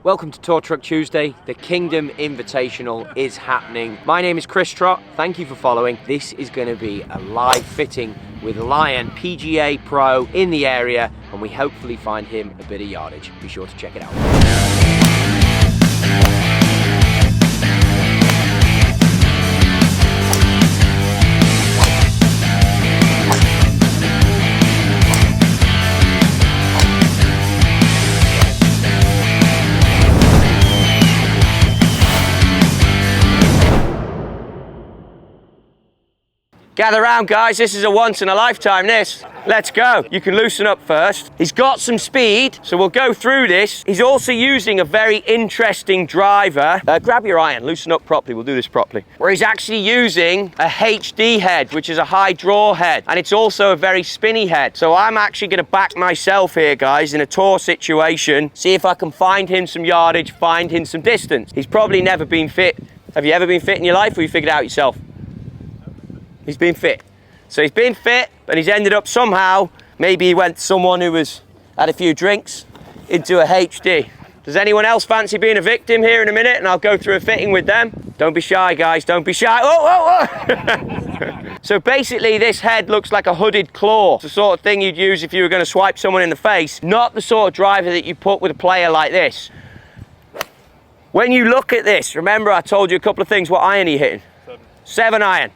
Welcome to Tour Truck Tuesday. The Kingdom Invitational is happening. My name is Chris Trott. Thank you for following. This is going to be a live fitting with Lyon PGA Pro in the area, and we hopefully find him a bit of yardage. Be sure to check it out. Gather round, guys. This is a once in a lifetime, this. Let's go. You can loosen up first. He's got some speed, so we'll go through this. He's also using a very interesting driver. Grab your iron, loosen up properly. We'll do this properly. Where he's actually using a HD head, which is a high draw head. And it's also a very spinny head. So I'm actually going to back myself here, guys, in a tour situation. See if I can find him some yardage, find him some distance. He's probably never been fit. Have you ever been fit in your life, or you figured it out yourself? He's been fit. So he's been fit, but he's ended up somehow, maybe he went to someone who had a few drinks, into a HD. Does anyone else fancy being a victim here in a minute? And I'll go through a fitting with them. Don't be shy, guys, don't be shy. Oh. So basically this head looks like a hooded claw. It's the sort of thing you'd use if you were going to swipe someone in the face, not the sort of driver that you put with a player like this. When you look at this, remember I told you a couple of things. What iron are you hitting? 7 iron.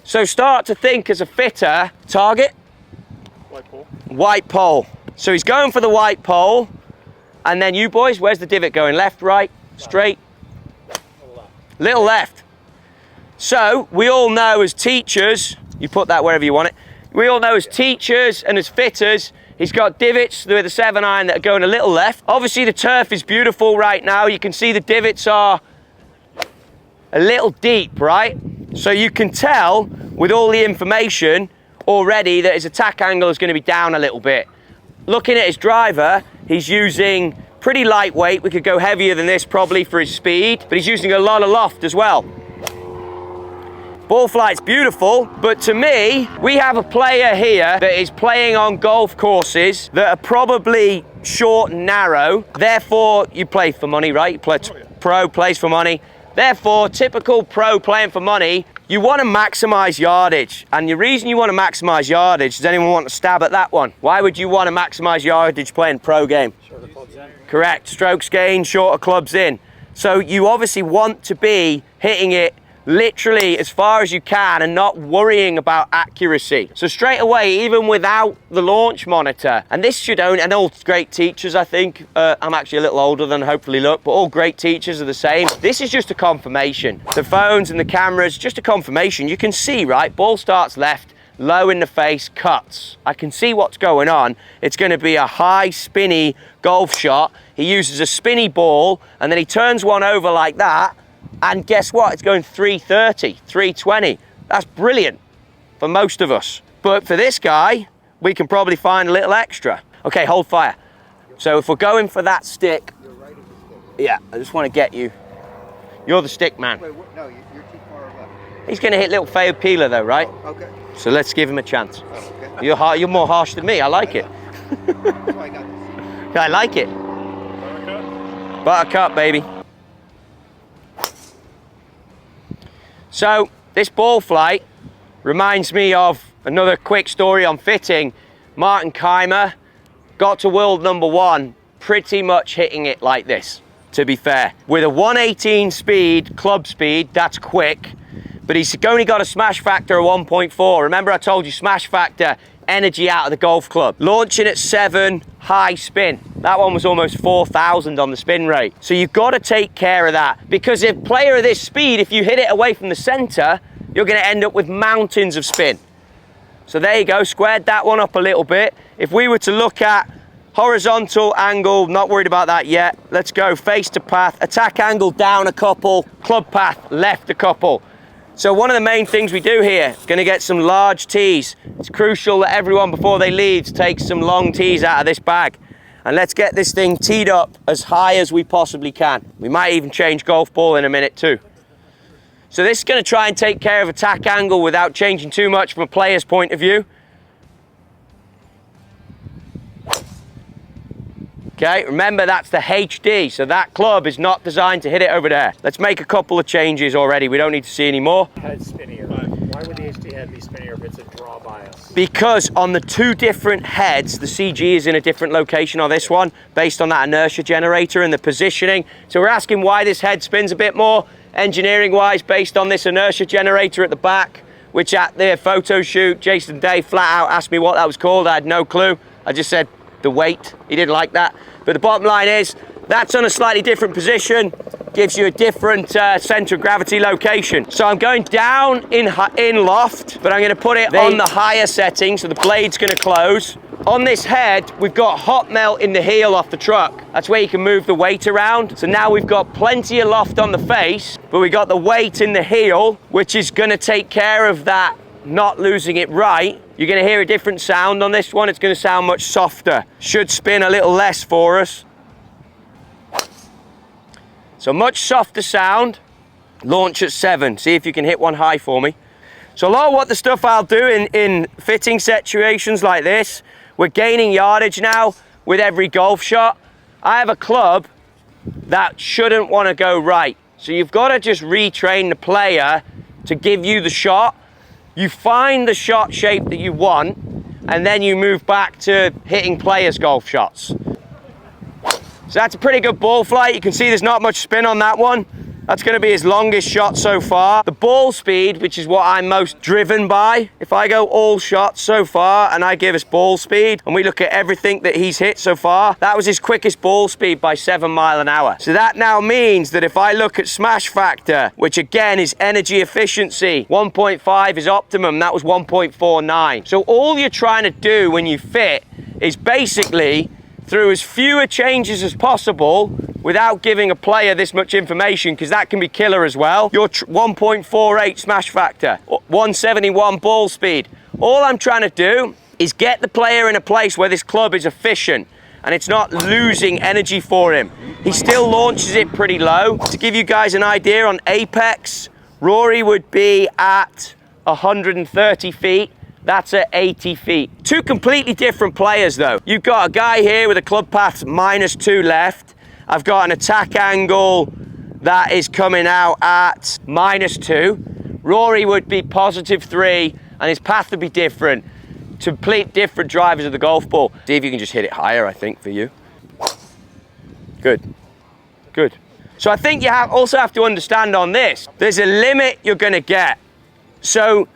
So start to think as a fitter, target? White pole. White pole. So he's going for the white pole. And then you boys, where's the divot going? Left, right, straight? Little left. So we all know as teachers, you put that wherever you want it. We all know as teachers and as fitters, he's got divots with a 7 iron that are going a little left. Obviously the turf is beautiful right now. You can see the divots are a little deep, right? So you can tell with all the information already that his attack angle is going to be down a little bit. Looking at his driver, he's using pretty lightweight. We could go heavier than this probably for his speed, but he's using a lot of loft as well. Ball flight's beautiful, but to me, we have a player here that is playing on golf courses that are probably short and narrow. Therefore, you play for money, right? You play pro, plays for money. Therefore, typical pro playing for money, you want to maximize yardage. And the reason you want to maximize yardage, does anyone want to stab at that one? Why would you want to maximize yardage playing pro game? Shorter clubs in. Correct, strokes gained, shorter clubs in. So you obviously want to be hitting it literally as far as you can and not worrying about accuracy. So straight away, even without the launch monitor, and this should only, and all great teachers, I think, I'm actually a little older than hopefully look, but all great teachers are the same. This is just a confirmation. The phones and the cameras, just a confirmation. You can see, right, ball starts left, low in the face, cuts. I can see what's going on. It's going to be a high spinny golf shot. He uses a spinny ball and then he turns one over like that. And guess what? It's going 330, 320. That's brilliant for most of us. But for this guy, we can probably find a little extra. Okay, hold fire. So if we're going for that stick, You're right of the stick. yeah, I just want to get you. You're the stick man. Wait, no, you're too far left. He's going to hit little Feo peeler though, right? Oh, okay. So let's give him a chance. Oh, okay. You're more harsh than me. I like it. That's why I got this. I like it. Buttercup. Buttercup, baby. So this ball flight reminds me of another quick story on fitting. Martin Keimer got to world #1 pretty much hitting it like this, to be fair. With a 118 speed, club speed, that's quick, but he's only got a smash factor of 1.4. Remember I told you smash factor, energy out of the golf club. Launching at 7, high spin. That one was almost 4,000 on the spin rate. So you've got to take care of that, because if player of this speed, if you hit it away from the center, you're going to end up with mountains of spin. So there you go, squared that one up a little bit. If we were to look at horizontal angle, not worried about that yet. Let's go face to path, attack angle down a couple, club path left a couple. So one of the main things we do here is going to get some large tees. It's crucial that everyone before they leave takes some long tees out of this bag. And let's get this thing teed up as high as we possibly can. We might even change golf ball in a minute too. So this is going to try and take care of attack angle without changing too much from a player's point of view. Okay, remember that's the HD, so that club is not designed to hit it over there. Let's make a couple of changes already. We don't need to see any more. Head spinnier. Why would the HD head be spinnier if it's a draw bias? Because on the two different heads, the CG is in a different location on this one, based on that inertia generator and the positioning. So we're asking why this head spins a bit more, engineering-wise, based on this inertia generator at the back, which at the photo shoot, Jason Day flat out asked me what that was called. I had no clue. I just said the weight. He didn't like that. But the bottom line is, that's on a slightly different position, gives you a different center of gravity location. So I'm going down in loft, but I'm gonna put it on the higher setting, so the blade's gonna close. On this head, we've got hot melt in the heel off the truck. That's where you can move the weight around. So now we've got plenty of loft on the face, but we got the weight in the heel, which is gonna take care of that, not losing it right. You're gonna hear a different sound on this one. It's gonna sound much softer. Should spin a little less for us. So much softer sound, launch at 7. See if you can hit one high for me. So a lot of what the stuff I'll do in fitting situations like this, we're gaining yardage now with every golf shot. I have a club that shouldn't want to go right. So you've got to just retrain the player to give you the shot. You find the shot shape that you want, and then you move back to hitting players' golf shots. So that's a pretty good ball flight. You can see there's not much spin on that one. That's going to be his longest shot so far. The ball speed, which is what I'm most driven by, if I go all shots so far and I give us ball speed and we look at everything that he's hit so far, that was his quickest ball speed by 7 miles an hour. So that now means that if I look at smash factor, which again is energy efficiency, 1.5 is optimum, that was 1.49. So all you're trying to do when you fit is basically through as fewer changes as possible without giving a player this much information, because that can be killer as well. Your 1.48 smash factor, 171 ball speed. All I'm trying to do is get the player in a place where this club is efficient and it's not losing energy for him. He still launches it pretty low. To give you guys an idea on apex, Rory would be at 130 feet. That's at 80 feet. Two completely different players though. You've got a guy here with a club path -2 left. I've got an attack angle that is coming out at -2. Rory would be +3 and his path would be different. Complete different drivers of the golf ball. See if you can just hit it higher, I think, for you. Good, good. So I think you also have to understand on this, there's a limit you're gonna get. So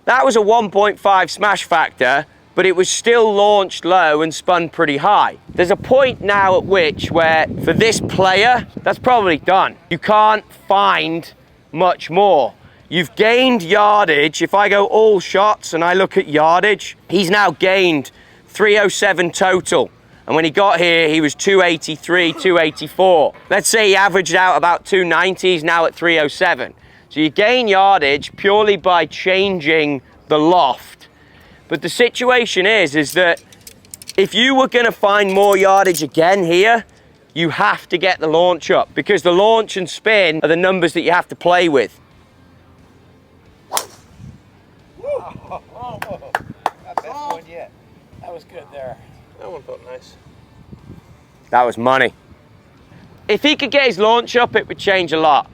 that was a 1.5 smash factor, but it was still launched low and spun pretty high. There's a point now at which where, for this player, that's probably done. You can't find much more. You've gained yardage. If I go all shots and I look at yardage, he's now gained 307 total. And when he got here, he was 283, 284. Let's say he averaged out about 290, he's now at 307. So you gain yardage purely by changing the loft. But the situation is that if you were gonna find more yardage again here, you have to get the launch up, because the launch and spin are the numbers that you have to play with. Best one yet. That was good there. That one felt nice. That was money. If he could get his launch up, it would change a lot.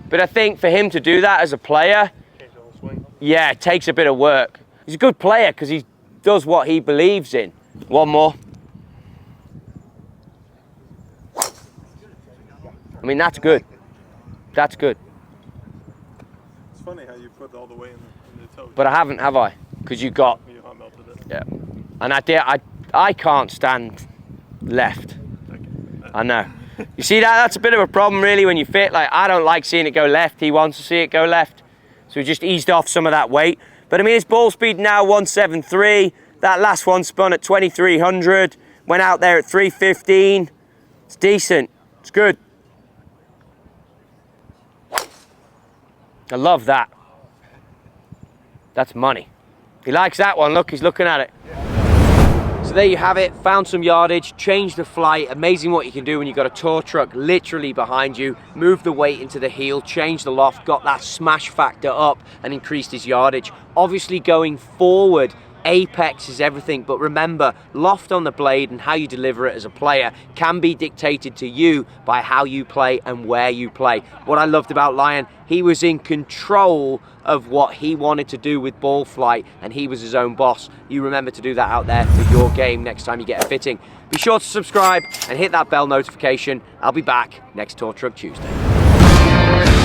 But I think for him to do that as a player, Change the whole swing. yeah, it takes a bit of work. He's a good player because he does what he believes in. One more. I mean, that's good. That's good. It's funny how you put all the weight in the toe. But I haven't, have I? Because you got, You hot melted it. yeah. And I can't stand left. I know. You see that? That's a bit of a problem really when you fit. Like, I don't like seeing it go left. He wants to see it go left. So we just eased off some of that weight. But I mean, his ball speed now 173. That last one spun at 2300. Went out there at 315. It's decent. It's good. I love that. That's money. He likes that one. Look, he's looking at it. So there you have it, found some yardage, changed the flight. Amazing what you can do when you've got a tow truck literally behind you. Move the weight into the heel, change the loft, got that smash factor up and increased his yardage. Obviously going forward, apex is everything, but remember, loft on the blade and how you deliver it as a player can be dictated to you by how you play and where you play. What I loved about Lyon, he was in control of what he wanted to do with ball flight, and he was his own boss. You remember to do that out there for your game next time you get a fitting. Be sure to subscribe and hit that bell notification. I'll be back next Tour Truck Tuesday.